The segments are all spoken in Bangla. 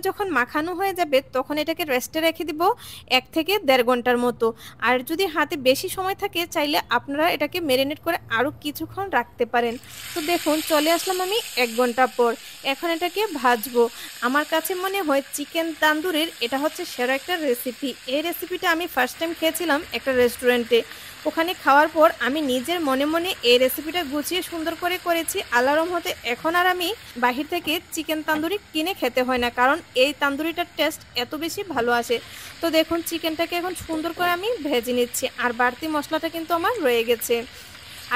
যখন মাখানো হয়ে যাবে তখন এটাকে রেস্টে রেখে দিব ১ থেকে ১.৫ ঘন্টার মতো। আর যদি হাতে বেশি সময় থাকে চাইলে আপনারা এটাকে মেরিনেট করে আরও কিছুক্ষণ রাখতে পারেন। তো দেখুন চলে আসলাম আমি ১ ঘন্টা পর। এখন এটাকে ভাজবো। আমার কাছে মনে হয় চিকেন তান্দুরির এটা হচ্ছে সেরা একটা রেসিপি। এই রেসিপিটা আমি ফার্স্ট টাইম খেয়েছিলাম একটা রেস্টুরেন্টে। ওখানে খাওয়ার পর আমি নিজের মনে মনে এই রেসিপিটা গুছিয়ে সুন্দর করে করেছি। আল্লাহর রহমতে এখন আর আমি বাহির থেকে চিকেন তান্দুরি কিনে খেতে হয় না, কারণ এই তান্দুরিটার টেস্ট এত বেশি ভালো আসে। তো দেখুন চিকেনটাকে এখন সুন্দর করে আমি ভেজে নিচ্ছি, আর বাড়তি মশলাটা কিন্তু আমার রয়ে গেছে।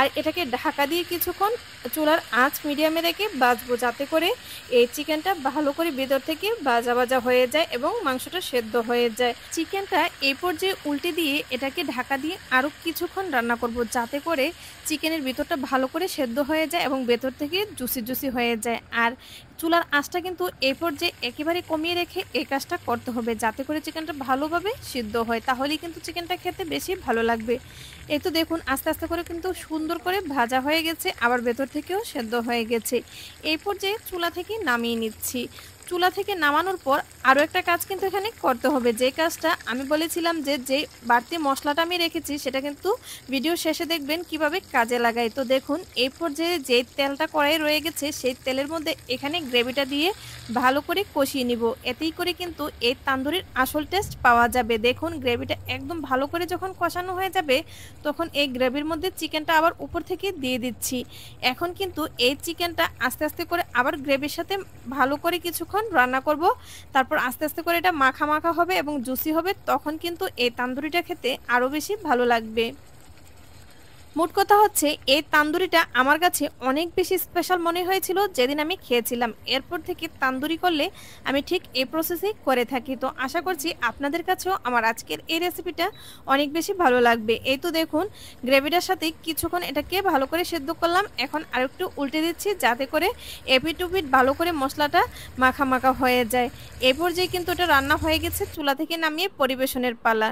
আর এটাকে ঢাকা দিয়ে কিছুক্ষণ চুলার আঁচ মিডিয়ামে রেখে ভাজবো, যাতে করে এই চিকেনটা ভালো করে ভেতর থেকে ভাজা ভাজা হয়ে যায় এবং মাংসটা সেদ্ধ হয়ে যায়। চিকেনটা এই পর্যায়ে উল্টে দিয়ে এটাকে ঢাকা দিয়ে আরও কিছুক্ষণ রান্না করব, যাতে করে চিকেনের ভিতরটা ভালো করে সেদ্ধ হয়ে যায় এবং ভেতর থেকে জুসি জুসি হয়ে যায়। আর চুলার আঁচটা কিন্তু এই পর্যায়ে একেবারে কমিয়ে রেখে এই কাজটা করতে হবে, যাতে করে চিকেনটা ভালোভাবে সিদ্ধ হয়, তাহলেই কিন্তু চিকেনটা খেতে বেশি ভালো লাগবে। এই তো দেখুন আস্তে আস্তে করে কিন্তু সুন্দর করে ভাজা হয়ে গেছে, আবার ভেতর থেকেও সেদ্ধ হয়ে গেছে। এই পর্যায়ে চুলা থেকে নামিয়ে নিচ্ছি। চুলা থেকে নামানোর পর আরও একটা কাজ কিন্তু এখানে করতে হবে, যে কাজটা আমি বলেছিলাম যে বাড়তি মশলাটা আমি রেখেছি সেটা কিন্তু ভিডিও শেষে দেখবেন কিভাবে কাজে লাগাই। তো দেখুন এই পর্যায়ে যে তেলটা কড়াই রয়ে গেছে সেই তেলের মধ্যে এখানে গ্রেভিটা দিয়ে ভালো করে কষিয়ে নিব। এতেই করে কিন্তু এই তান্দুরির আসল টেস্ট পাওয়া যাবে। দেখুন গ্রেভিটা একদম ভালো করে যখন কষানো হয়ে যাবে তখন এই গ্রেভির মধ্যে চিকেনটা আবার উপর থেকে দিয়ে দিচ্ছি। এখন কিন্তু এই চিকেনটা আস্তে আস্তে করে আবার গ্রেভির সাথে ভালো করে কিছুক্ষণ রান্না করব। তারপর আস্তে আস্তে করে এটা মাখা মাখা হবে এবং জুসি হবে, তখন কিন্তু এই তান্দুরিটা খেতে আরও বেশি ভালো লাগবে। মোট কথা হচ্ছে এই তান্দুরিটা আমার কাছে অনেক বেশি স্পেশাল মনে হয়েছিল যেদিন আমি খেয়েছিলাম। এরপর থেকে তান্দুরি করলে আমি ঠিক এই প্রসেসেই করে থাকি। তো আশা করছি আপনাদের কাছেও আমার আজকের এই রেসিপিটা অনেক বেশি ভালো লাগবে। এই তো দেখুন গ্রেভিটার সাথে কিছুক্ষণ এটাকে ভালো করে সেদ্ধ করলাম। এখন আরেকটু উল্টে দিচ্ছি, যাতে করে এপিট ওপিট ভালো করে মশলাটা মাখা মাখা হয়ে যায়। এই পর্যায়ে কিন্তু এটা রান্না হয়ে গেছে, চুলা থেকে নামিয়ে পরিবেশনের পালা।